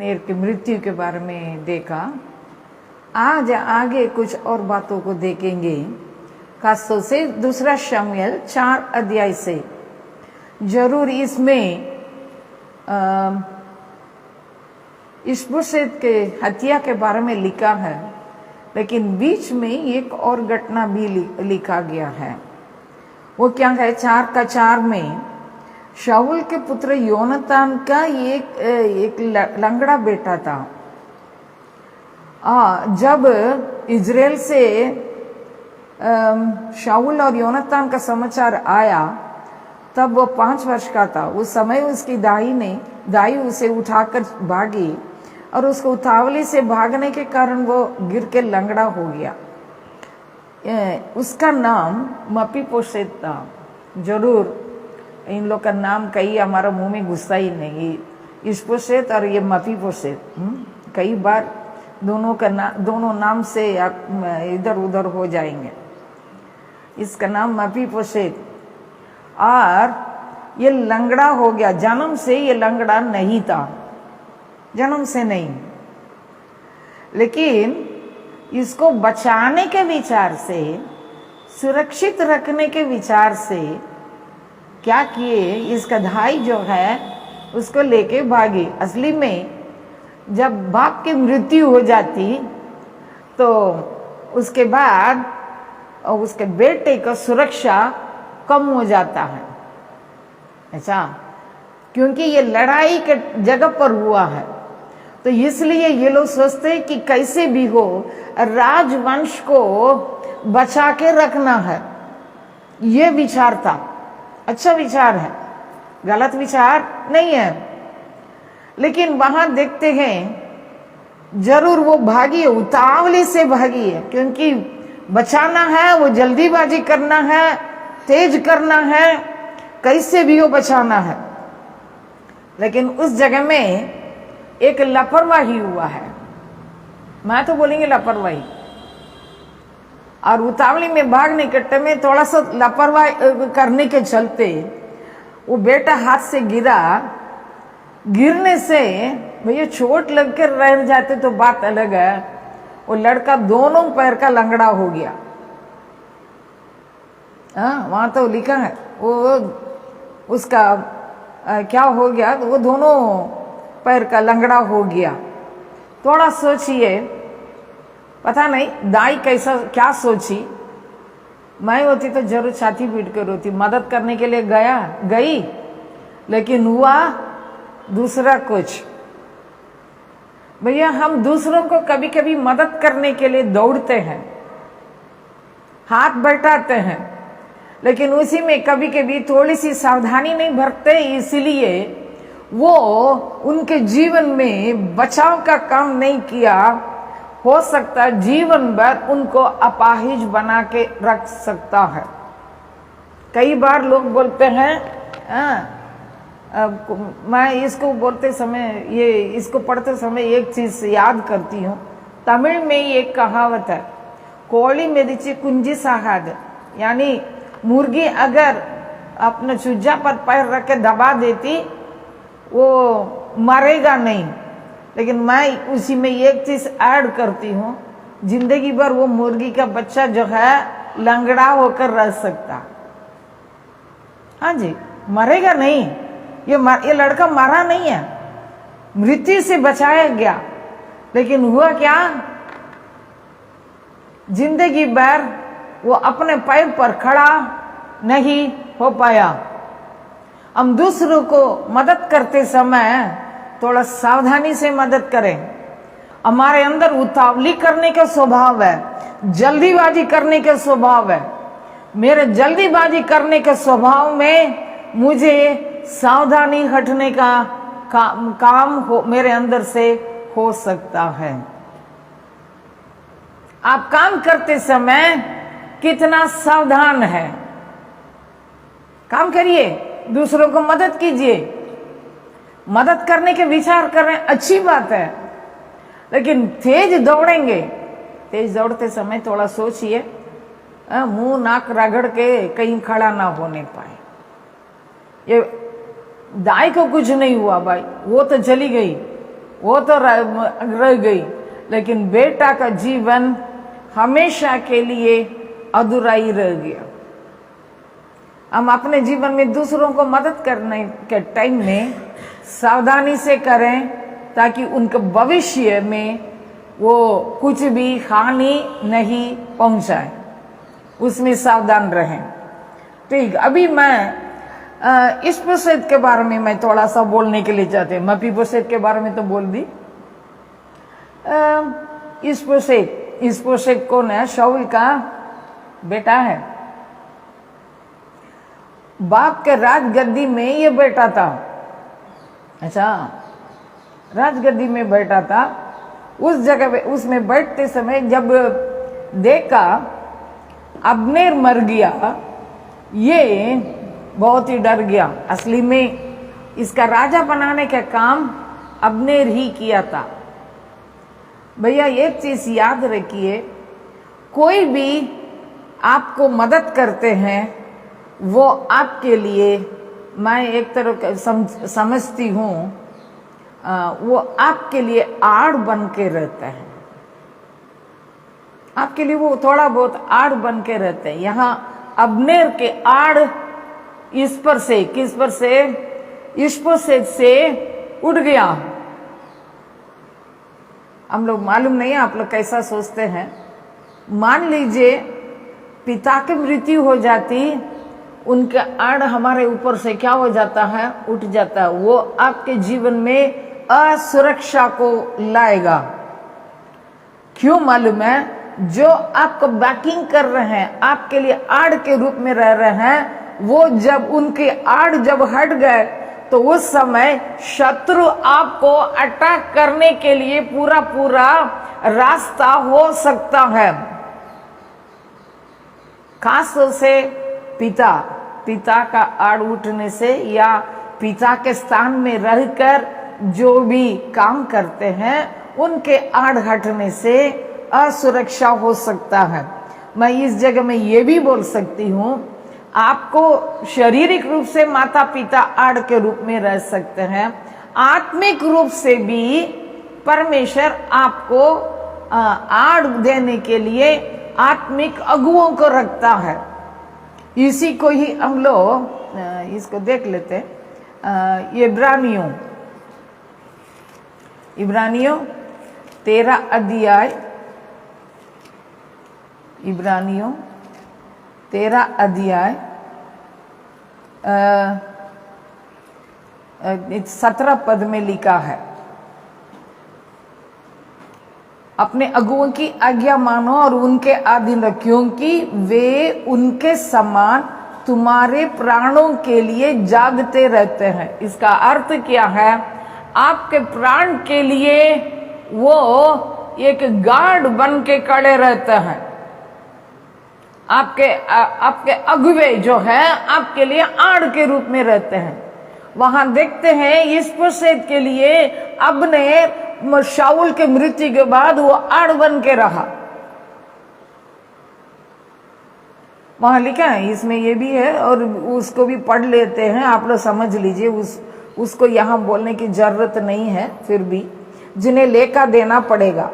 नेर की मृत्यु के बारे में देखा। आज आगे कुछ और बातों को देखेंगे, खासतौर से दूसरा शमूएल 4 अध्याय से। जरूर इसमें इशबोशेत के हत्या के बारे में लिखा है, लेकिन बीच में एक और घटना भी लिखा गया है। वो क्या है? 4:4 में शाऊल के पुत्र योनातान का एक लंगड़ा बेटा था। जब इजराइल से शाऊल और योनातान का समाचार आया, तब वो 5 वर्ष का था। उस समय उसकी दाई उसे उठाकर भागी और उसको उतावली से भागने के कारण वो गिर के लंगड़ा हो गया। उसका नाम मपीपोशेत था। जरूर इन लोग का नाम कई हमारा मुंह में घुसता ही नहीं, इशबोशेत और ये मपीपोशेत। कई बार दोनों नाम से आप इधर उधर हो जाएंगे। इसका नाम मपीपोशेत, और ये लंगड़ा हो गया। जन्म से ये लंगड़ा नहीं था, जन्म से नहीं, लेकिन इसको बचाने के विचार से, सुरक्षित रखने के विचार से क्या किए, इसका भाई जो है उसको लेके भागे। असली में जब बाप की मृत्यु हो जाती तो उसके बाद उसके बेटे का सुरक्षा कम हो जाता है। ऐसा क्योंकि ये लड़ाई के जगह पर हुआ है, तो इसलिए ये लोग सोचते हैं कि कैसे भी हो राजवंश को बचा के रखना है। ये विचार था, अच्छा विचार है, गलत विचार नहीं है। लेकिन वहां देखते हैं जरूर वो भागी है, उतावली से भागी है, क्योंकि बचाना है, वो जल्दीबाजी करना है, तेज करना है, कैसे भी हो बचाना है। लेकिन उस जगह में एक लापरवाही हुआ है, मैं तो बोलेंगे लापरवाही। और उतावली में भागने के टाइम में थोड़ा सा लापरवाही करने के चलते वो बेटा हाथ से गिरा। गिरने से भैया चोट लग कर रह जाते तो बात अलग है, वो लड़का दोनों पैर का लंगड़ा हो गया। वहां तो लिखा है वो उसका क्या हो गया, वो दोनों पैर का लंगड़ा हो गया। थोड़ा सोचिए, पता नहीं दाई कैसा क्या सोची। मैं होती तो जरूर छाती पीट कर रोती, मदद करने के लिए गई, लेकिन हुआ दूसरा कुछ। भैया हम दूसरों को कभी कभी मदद करने के लिए दौड़ते हैं, हाथ बैठाते हैं, लेकिन उसी में कभी कभी थोड़ी सी सावधानी नहीं बरतते, इसलिए वो उनके जीवन में बचाव का काम नहीं किया। हो सकता है जीवन भर उनको अपाहिज बना के रख सकता है। कई बार लोग बोलते हैं, मैं इसको बोलते समय इसको पढ़ते समय एक चीज याद करती हूँ। तमिल में एक कहावत है, कोली मेदिची कुंजी साहाद, यानी मुर्गी अगर अपने चुज्जा पर पैर रख के दबा देती वो मरेगा नहीं। लेकिन मैं उसी में एक चीज ऐड करती हूँ, जिंदगी भर वो मुर्गी का बच्चा जो है लंगड़ा होकर रह सकता। हाँ जी, मरेगा नहीं। ये लड़का मरा नहीं है, मृत्यु से बचाया गया। लेकिन हुआ क्या, जिंदगी भर वो अपने पैर पर खड़ा नहीं हो पाया। हम दूसरों को मदद करते समय थोड़ा सावधानी से मदद करें। हमारे अंदर उतावली करने का स्वभाव है, जल्दीबाजी करने का स्वभाव है। मेरे जल्दीबाजी करने के स्वभाव में मुझे सावधानी हटने का काम मेरे अंदर से हो सकता है। आप काम करते समय कितना सावधान है, काम करिए, दूसरों को मदद कीजिए। मदद करने के विचार कर रहे हैं, अच्छी बात है, लेकिन तेज दौड़ेंगे, तेज दौड़ते समय थोड़ा सोचिए, मुंह नाक रगड़ के कहीं खड़ा ना होने पाए। ये दाई को कुछ नहीं हुआ भाई, वो तो चली गई, वो तो रह गई, लेकिन बेटा का जीवन हमेशा के लिए अधूरा ही रह गया। हम अपने जीवन में दूसरों को मदद करने के टाइम में सावधानी से करें, ताकि उनके भविष्य में वो कुछ भी हानि नहीं पहुंचाए, उसमें सावधान रहें। ठीक, अभी मैं इस्पोशेत के बारे में मैं थोड़ा सा बोलने के लिए चाहते हैं। मपीबोशेत के बारे में तो बोल दी। इस्पोशेत कौन है? शाऊल का बेटा है। बाप के राजगद्दी में ये बैठा था। अच्छा, राजगद्दी में बैठा था। उस जगह पे उसमें बैठते समय जब देखा अब्नेर मर गया, ये बहुत ही डर गया। असली में इसका राजा बनाने का काम अब्नेर ही किया था। भैया एक चीज याद रखिए, कोई भी आपको मदद करते हैं वो आपके लिए, मैं एक तरह समझती हूँ, वो आपके लिए आड़ बन के रहता है। आपके लिए वो थोड़ा बहुत आड़ बन के रहते हैं। यहाँ अब्नेर के आड़ इस पर से, किस पर से? इस्पोशेत से उठ गया। हम लोग मालूम नहीं है आप लोग कैसा सोचते हैं। मान लीजिए पिता की मृत्यु हो जाती, उनके आड़ हमारे ऊपर से क्या हो जाता है? उठ जाता है। वो आपके जीवन में असुरक्षा को लाएगा। क्यों मालूम है? जो आपको बैकिंग कर रहे हैं, आपके लिए आड़ के रूप में रह रहे हैं, वो जब उनके आड़ जब हट गए तो उस समय शत्रु आपको अटैक करने के लिए पूरा पूरा रास्ता हो सकता है। खासतौर से पिता का आड़ उठने से, या पिता के स्थान में रहकर जो भी काम करते हैं उनके आड़ हटने से असुरक्षा हो सकता है। मैं इस जगह में ये भी बोल सकती हूँ, आपको शारीरिक रूप से माता पिता आड़ के रूप में रह सकते हैं, आत्मिक रूप से भी परमेश्वर आपको आड़ देने के लिए आत्मिक अगुओं को रखता है। इसी को ही हम लोग इसको देख लेते हैं। इब्रानियों 13 अध्याय, इब्रानियों 13 अध्याय 17 पद में लिखा है, अपने अगुओं की आज्ञा मानो और उनके अधीन रहो, क्योंकि वे उनके समान तुम्हारे प्राणों के लिए जागते रहते हैं। इसका अर्थ क्या है? आपके प्राण के लिए वो एक गार्ड बन के खड़े रहते हैं। आपके अगुवे जो है आपके लिए आड़ के रूप में रहते हैं। वहां देखते हैं इस्पोशेत के लिए अब्नेर शाऊल के मृत्यु के बाद वो आड़ बन के रहा। वहां लिखा है, इसमें ये भी है और उसको भी पढ़ लेते हैं, आप लोग समझ लीजिए। उसको यहाँ बोलने की जरूरत नहीं है। फिर भी जिन्हें लेखा देना पड़ेगा,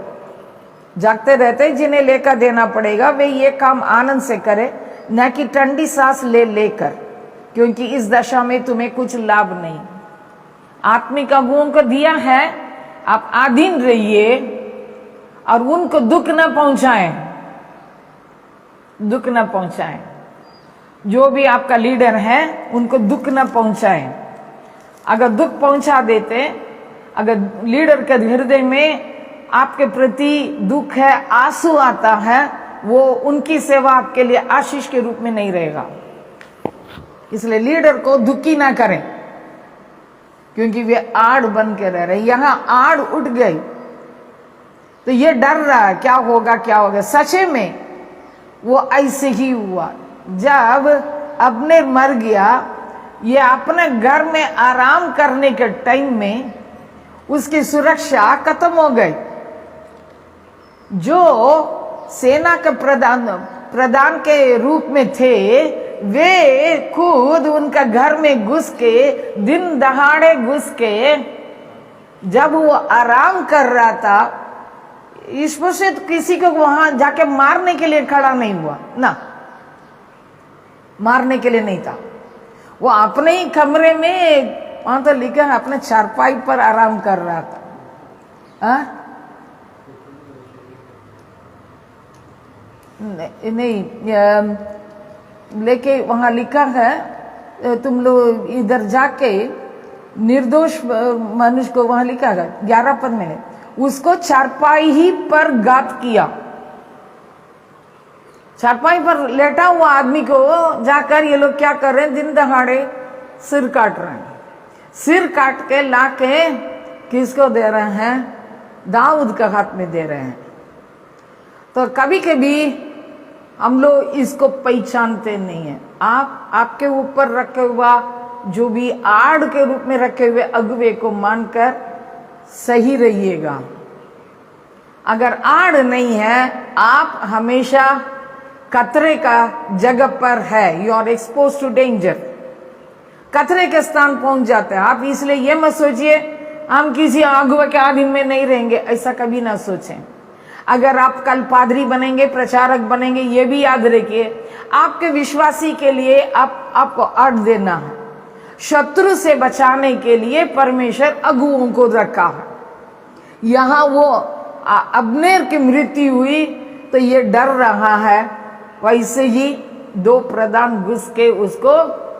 जागते रहते जिन्हें लेखा देना पड़ेगा, वे ये काम आनंद से करें, न कि ठंडी सांस लेकर, क्योंकि इस दशा में तुम्हें कुछ लाभ नहीं। आत्मिक अगुओं को दिया है, आप अधीन रहिए और उनको दुख न पहुंचाएं, दुख न पहुंचाएं। जो भी आपका लीडर है उनको दुख न पहुंचाएं। अगर दुख पहुंचा देते, अगर लीडर के हृदय में आपके प्रति दुख है, आंसू आता है, वो उनकी सेवा आपके लिए आशीष के रूप में नहीं रहेगा। इसलिए लीडर को दुखी ना करें, क्योंकि वे आड़ बन के रह रहे। यहां आड़ उठ गई तो ये डर रहा है क्या होगा क्या होगा। सचे में वो ऐसे ही हुआ। जब अब्नेर मर गया, ये अपने घर में आराम करने के टाइम में उसकी सुरक्षा खत्म हो गई। जो सेना के प्रधान के रूप में थे, वे खुद उनका घर में घुस के, दिन दहाड़े घुस के जब वो आराम कर रहा था, ईशबोशेत किसी को वहां जाके मारने के लिए खड़ा नहीं हुआ ना, मारने के लिए नहीं था। वो अपने ही कमरे में, वहां तो लिखा है, अपने चारपाई पर आराम कर रहा था। नहीं, लेके वहां लिखा है, तुम लोग इधर जाके निर्दोष मनुष्य को, वहां लिखा है 11 पद में, उसको चारपाई ही पर घात किया। चारपाई पर लेटा हुआ आदमी को जाकर ये लोग क्या कर रहे हैं, दिन दहाड़े सिर काट रहे हैं। सिर काट के लाके किसको दे रहे हैं, दाऊद का हाथ में दे रहे हैं। तो कभी कभी हम लोग इसको पहचानते नहीं है। आपके ऊपर रखे हुआ जो भी आड़ के रूप में रखे हुए अगुवे को मानकर सही रहिएगा। अगर आड़ नहीं है, आप हमेशा खतरे का जगह पर है, you are expose to danger, खतरे के स्थान पहुंच जाते हैं आप। इसलिए ये मत सोचिए हम किसी अगुवे के अधीन में नहीं रहेंगे, ऐसा कभी ना सोचें। अगर आप कल पादरी बनेंगे, प्रचारक बनेंगे, ये भी याद रखिए, आपके विश्वासी के लिए आपको आड़ देना है। शत्रु से बचाने के लिए परमेश्वर अगुओं को रखा है। यहां वो अब्नेर की मृत्यु हुई तो ये डर रहा है, वैसे ही 2 प्रधान घुस के उसको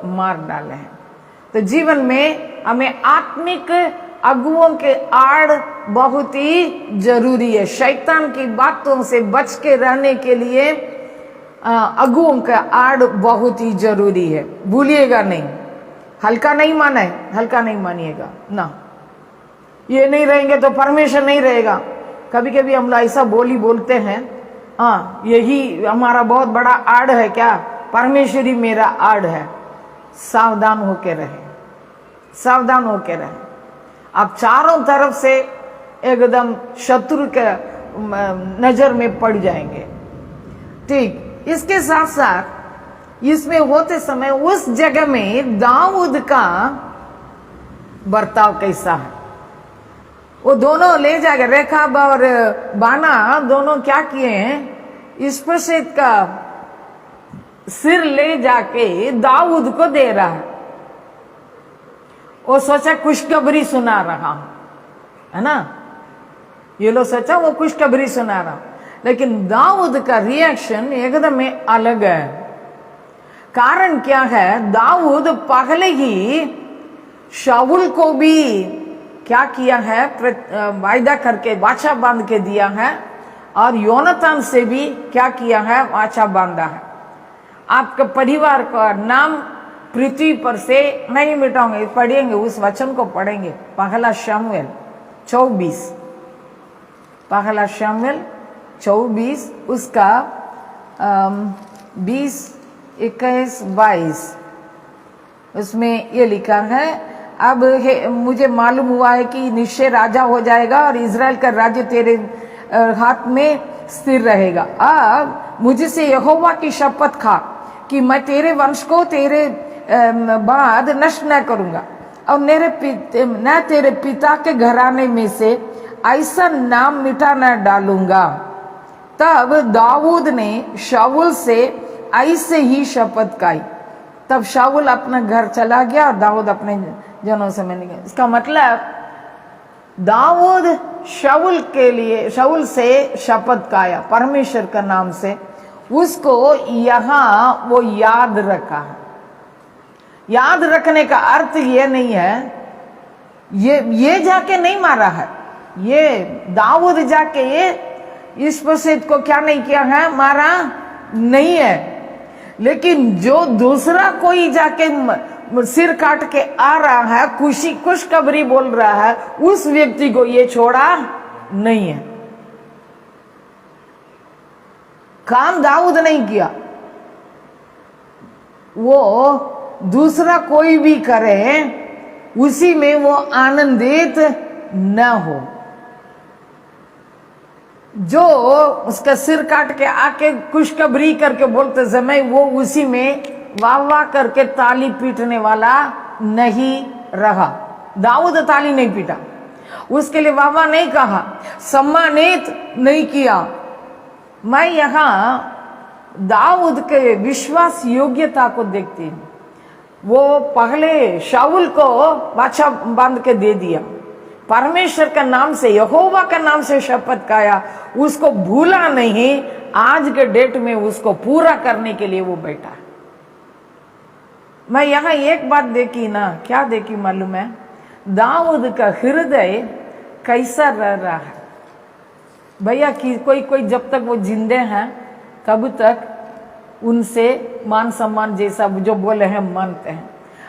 मार डाले हैं। तो जीवन में हमें आत्मिक अगुओं के आड़ बहुत ही जरूरी है। शैतान की बातों से बच के रहने के लिए अगुओं का आड़ बहुत ही जरूरी है, भूलिएगा नहीं। हल्का नहीं माना है, हल्का नहीं मानिएगा ना। ये नहीं रहेंगे तो परमेश्वर नहीं रहेगा। कभी कभी हम लोग ऐसा बोलते हैं, हाँ यही हमारा बहुत बड़ा आड़ है क्या, परमेश्वर ही मेरा आड़ है। सावधान होके रहे, सावधान होके रहे। आप चारों तरफ से एकदम शत्रु के नजर में पड़ जाएंगे। ठीक, इसके साथ साथ इसमें होते समय उस जगह में दाऊद का बर्ताव कैसा है, वो दोनों ले जाकर, रेखाब और बाना दोनों क्या किए हैं, ईशबोशेत का सिर ले जाके दाऊद को दे रहा है। वो सोचा खुशखबरी सुना रहा है ना, ये लोग सोचा वो खुशखबरी सुना रहा, लेकिन दाऊद का रिएक्शन एकदम अलग है। कारण क्या है, दाऊद पहले ही शाऊल को भी क्या किया है, वायदा करके वाचा बांध के दिया है, और योनातान से भी क्या किया है, वाचा बांधा है। आपके परिवार का नाम पृथ्वी पर से नहीं मिटाऊंगे। पढ़ेंगे, उस वचन को पढ़ेंगे, पहला शमूएल 24, पहला शमूएल 24 उसका 20, 21, 22 उसमें ये लिखा है, अब मुझे मालूम हुआ है कि निश्चय राजा हो जाएगा और इज़राइल का राज्य तेरे हाथ में स्थिर रहेगा। अब मुझसे यहोवा की शपथ खा कि मैं तेरे वंश को तेरे बाद नष्ट न करूंगा, और न तेरे पिता के घराने में से ऐसा नाम मिटा न डालूंगा। तब दाऊद ने शाऊल से ऐसे ही शपथ खाई। तब शाऊल अपना घर चला गया और दाऊद अपने जनों से मिल गया। इसका मतलब दाऊद शाऊल से शपथ खाया परमेश्वर का नाम से, उसको यहाँ वो याद रखा है। याद रखने का अर्थ ये नहीं है ये जाके नहीं मारा है, ये दाऊद जाके ये ईशबोशेत को क्या नहीं किया है, मारा नहीं है, लेकिन जो दूसरा कोई जाके सिर काट के आ रहा है, खुशखबरी बोल रहा है, उस व्यक्ति को ये छोड़ा नहीं है। काम दाऊद नहीं किया, वो दूसरा कोई भी करे उसी में वो आनंदित न हो। जो उसका सिर काट के आके खुशखबरी करके बोलते समय वो उसी में वाह वाह करके ताली पीटने वाला नहीं रहा। दाऊद ताली नहीं पीटा, उसके लिए वाह वाह नहीं कहा, सम्मानित नहीं किया। मैं यहां दाऊद के विश्वास योग्यता को देखती हूं। वो पहले शाऊल को बादशाह बांध के दे दिया, परमेश्वर का नाम से, यहोवा का नाम से शपथ खाया, उसको भूला नहीं। आज के डेट में उसको पूरा करने के लिए वो बैठा। मैं यहां एक बात देखी ना, क्या देखी मालूम है? दाऊद का हृदय कैसा रह रहा है भैया कि कोई जब तक वो जिंदे हैं तब तक उनसे मान सम्मान जैसा जो बोले हैं मानते हैं।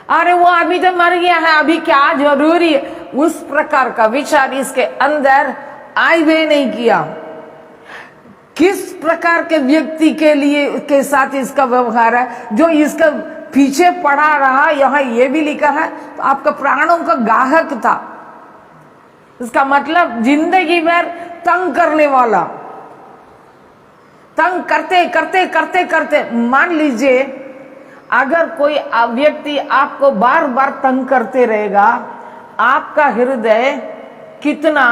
अरे वो अभी तो मर गया है, अभी क्या जरूरी है, उस प्रकार का विचार इसके अंदर आए हुए नहीं किया। किस प्रकार के व्यक्ति के लिए के साथ इसका व्यवहार है जो इसका पीछे पड़ा रहा। यहां यह भी लिखा है तो आपका प्राणों का गाहक था। इसका मतलब जिंदगी भर तंग करने वाला, तंग करते करते करते करते। मान लीजिए अगर कोई व्यक्ति आपको बार बार तंग करते रहेगा, आपका हृदय कितना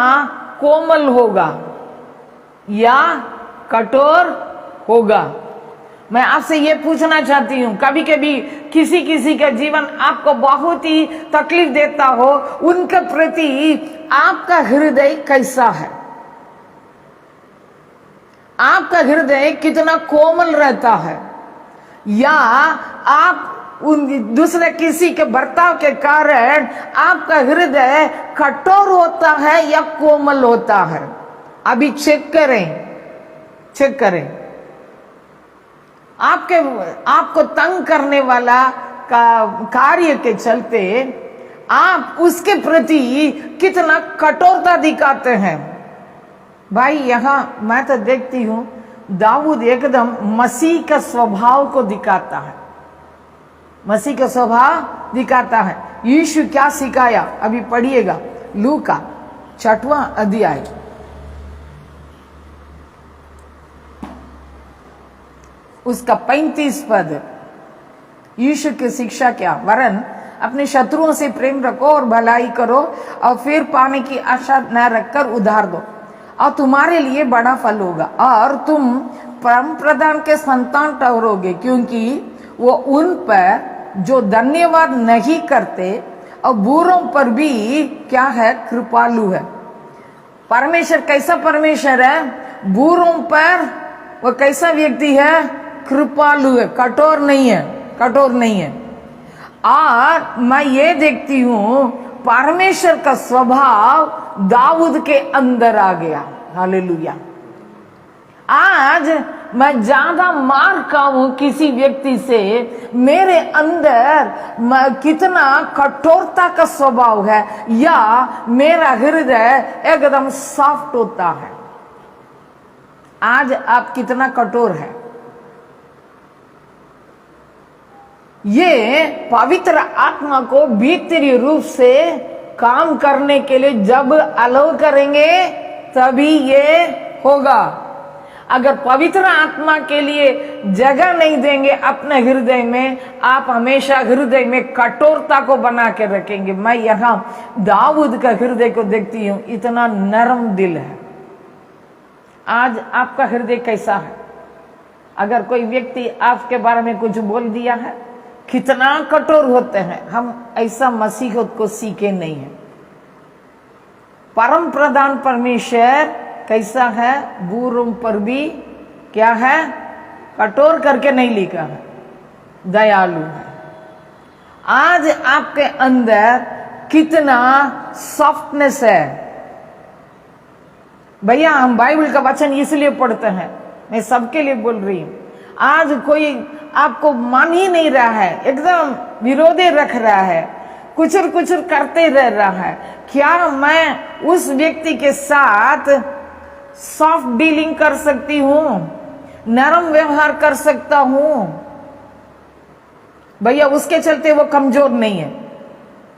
कोमल होगा या कठोर होगा। मैं आपसे ये पूछना चाहती हूं, कभी कभी किसी का जीवन आपको बहुत ही तकलीफ देता हो, उनके प्रति आपका हृदय कैसा है? आपका हृदय कितना कोमल रहता है? या आप उन दूसरे किसी के बर्ताव के कारण आपका हृदय कठोर होता है या कोमल होता है? अभी चेक करें। आपको तंग करने वाला का कार्य के चलते आप उसके प्रति कितना कठोरता दिखाते हैं। भाई यहां मैं तो देखती हूं दाऊद एकदम मसीह का स्वभाव को दिखाता है, मसीह का स्वभाव दिखाता है। यीशु क्या सिखाया अभी पढ़िएगा, लूका 6वां अध्याय, उसका 35 पद। यीशु की शिक्षा क्या? वरन अपने शत्रुओं से प्रेम रखो और भलाई करो और फिर पाने की आशा न रखकर उधार दो और तुम्हारे लिए बड़ा फल होगा और तुम परम प्रधान के संतान ठहरोगे, क्योंकि वो उन पर जो धन्यवाद नहीं करते और बूढ़ों पर भी क्या है, कृपालु है। परमेश्वर कैसा परमेश्वर है? बूढ़ों पर वो कैसा व्यक्ति है? कृपालु है, कठोर नहीं है। और मैं ये देखती हूं परमेश्वर का स्वभाव दाऊद के अंदर आ गया। हालेलुया। आज मैं ज्यादा मार खाऊं किसी व्यक्ति से, मेरे अंदर कितना कठोरता का स्वभाव है या मेरा हृदय एकदम सॉफ्ट होता है। आज आप कितना कठोर है? ये पवित्र आत्मा को भीतरी रूप से काम करने के लिए जब अलाउ करेंगे तभी ये होगा। अगर पवित्र आत्मा के लिए जगह नहीं देंगे अपने हृदय में, आप हमेशा हृदय में कठोरता को बना के रखेंगे। मैं यहां दाऊद का हृदय को देखती हूं, इतना नरम दिल है। आज आपका हृदय कैसा है? अगर कोई व्यक्ति आपके बारे में कुछ बोल दिया है, कितना कठोर होते हैं हम। ऐसा मसीहत को सीखे नहीं है। परम प्रधान परमेश्वर कैसा है? बूढ़ों पर भी क्या है? कठोर करके नहीं लिखा है, दयालु है। आज आपके अंदर कितना सॉफ्टनेस है। भैया हम बाइबल का वचन इसलिए पढ़ते हैं, मैं सबके लिए बोल रही हूं। आज कोई आपको मान ही नहीं रहा है, एकदम विरोधी रख रहा है, कुचर कुचर करते रह रहा है। क्या मैं उस व्यक्ति के साथ सॉफ्ट डीलिंग कर सकती हूं, नरम व्यवहार कर सकता हूं? भैया उसके चलते वो कमजोर नहीं है,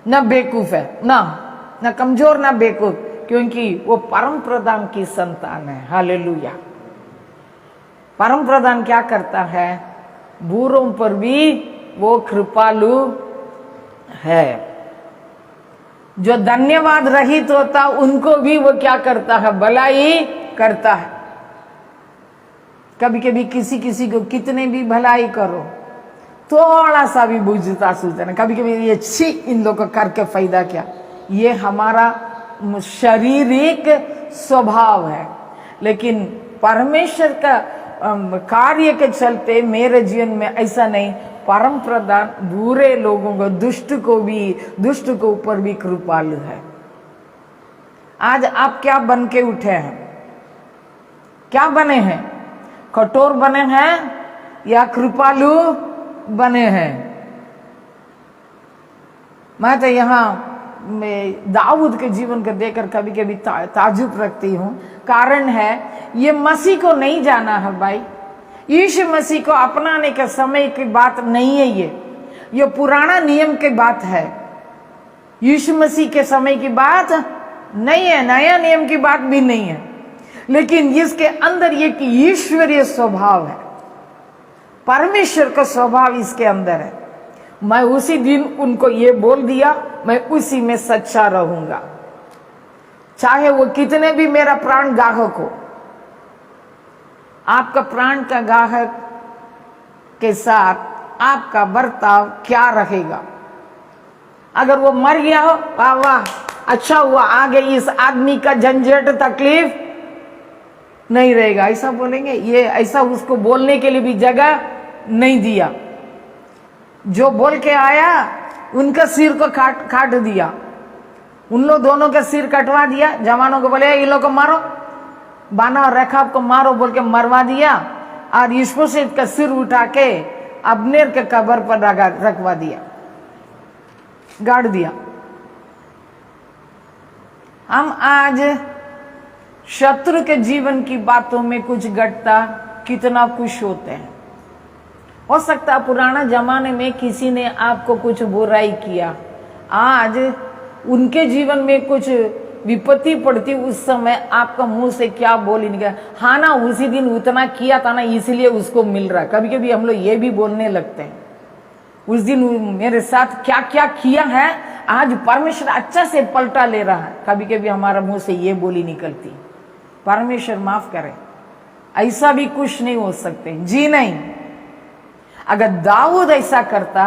ना बेवकूफ है, ना कमजोर ना बेवकूफ, क्योंकि वो परम प्रधान की संतान है। हालेलुया। परम प्रधान क्या करता है? बूढ़ों पर भी वो कृपालु है। जो धन्यवाद रहित होता उनको भी वो क्या करता है, भलाई करता है। कभी कभी किसी किसी को कितने भी भलाई करो, थोड़ा सा भी बुझता सूझता ना, कभी कभी ये छी इन लोगों को करके फायदा क्या। ये हमारा शारीरिक स्वभाव है, लेकिन परमेश्वर का कार्य के चलते मेरे जीवन में ऐसा नहीं। परम प्रधान बुरे लोगों को, दुष्ट को ऊपर भी कृपालु है। आज आप क्या बन के उठे हैं? क्या बने हैं? कठोर बने हैं या कृपालु बने हैं? मैं तो यहाँ दाऊद के जीवन को देखकर कभी कभी ताजुब रखती हूँ। कारण है ये मसीह को नहीं जाना है भाई। यीशु मसीह को अपनाने के समय की बात नहीं है, ये पुराना नियम की बात है। यीशु मसीह के समय की बात नहीं है, नया नियम की बात भी नहीं है। लेकिन इसके अंदर ये कि ईश्वरीय स्वभाव है, परमेश्वर का स्वभाव इसके अंदर है। मैं उसी दिन उनको ये बोल दिया, मैं उसी में सच्चा रहूंगा, चाहे वो कितने भी मेरा प्राण गाहक हो। आपका प्राण का गाहक के साथ आपका बर्ताव क्या रहेगा? अगर वो मर गया हो, वाह वाह अच्छा हुआ, आगे इस आदमी का झंझट तकलीफ नहीं रहेगा, ऐसा बोलेंगे। ये ऐसा उसको बोलने के लिए भी जगह नहीं दिया। जो बोल के आया उनका सिर को काट दिया, उन लोग दोनों का सिर कटवा दिया। जवानों को बोले इन लोग को मारो, बाना और रेखाब को मारो बोल के मरवा दिया। और ईशबोशेत का सिर उठा के अब्नेर के कब्र पर रखवा दिया, गाड़ दिया। हम आज शत्रु के जीवन की बातों में कुछ घटता कितना खुश होते हैं। हो सकता है पुराना जमाने में किसी ने आपको कुछ बुराई किया, आज उनके जीवन में कुछ विपत्ति पड़ती, उस समय आपका मुंह से क्या बोल ही निकला, हाँ ना उसी दिन उतना किया था ना इसलिए उसको मिल रहा। कभी कभी हम लोग ये भी बोलने लगते हैं, उस दिन मेरे साथ क्या क्या किया है, आज परमेश्वर अच्छा से पलटा ले रहा है। कभी कभी हमारा मुंह से ये बोली निकलती। परमेश्वर माफ करे, ऐसा भी कुछ नहीं हो सकते जी नहीं। अगर दाऊद ऐसा करता,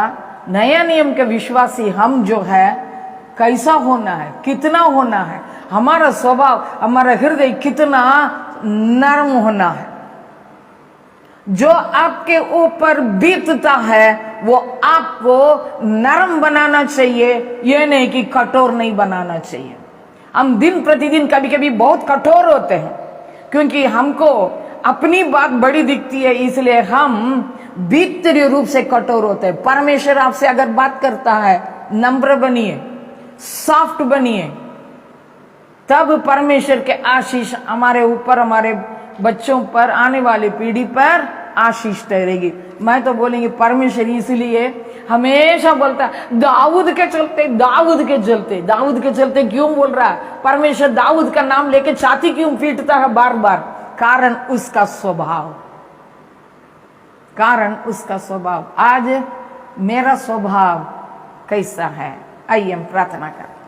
नया नियम के विश्वासी हम जो है कैसा होना है, कितना होना है, हमारा स्वभाव, हमारा हृदय कितना नरम होना है। जो आपके ऊपर बीतता है वो आपको नरम बनाना चाहिए, ये नहीं कि कठोर नहीं बनाना चाहिए। हम दिन प्रतिदिन कभी कभी बहुत कठोर होते हैं, क्योंकि हमको अपनी बात बड़ी दिखती है, इसलिए हम भीतरी रूप से कठोर होते हैं। परमेश्वर आपसे अगर बात करता है, नम्र बनिए, सॉफ्ट बनिए, तब परमेश्वर के आशीष हमारे ऊपर, हमारे बच्चों पर, आने वाली पीढ़ी पर आशीष ठहरेगी। मैं तो बोलेंगे परमेश्वर इसलिए हमेशा बोलता है दाऊद के चलते, दाऊद के चलते, दाऊद के चलते क्यों बोल रहा है? परमेश्वर दाऊद का नाम लेके छाती क्यों पीटता है बार बार? कारण उसका स्वभाव, कारण उसका स्वभाव। आज मेरा स्वभाव कैसा है? आइए हम प्रार्थना करें।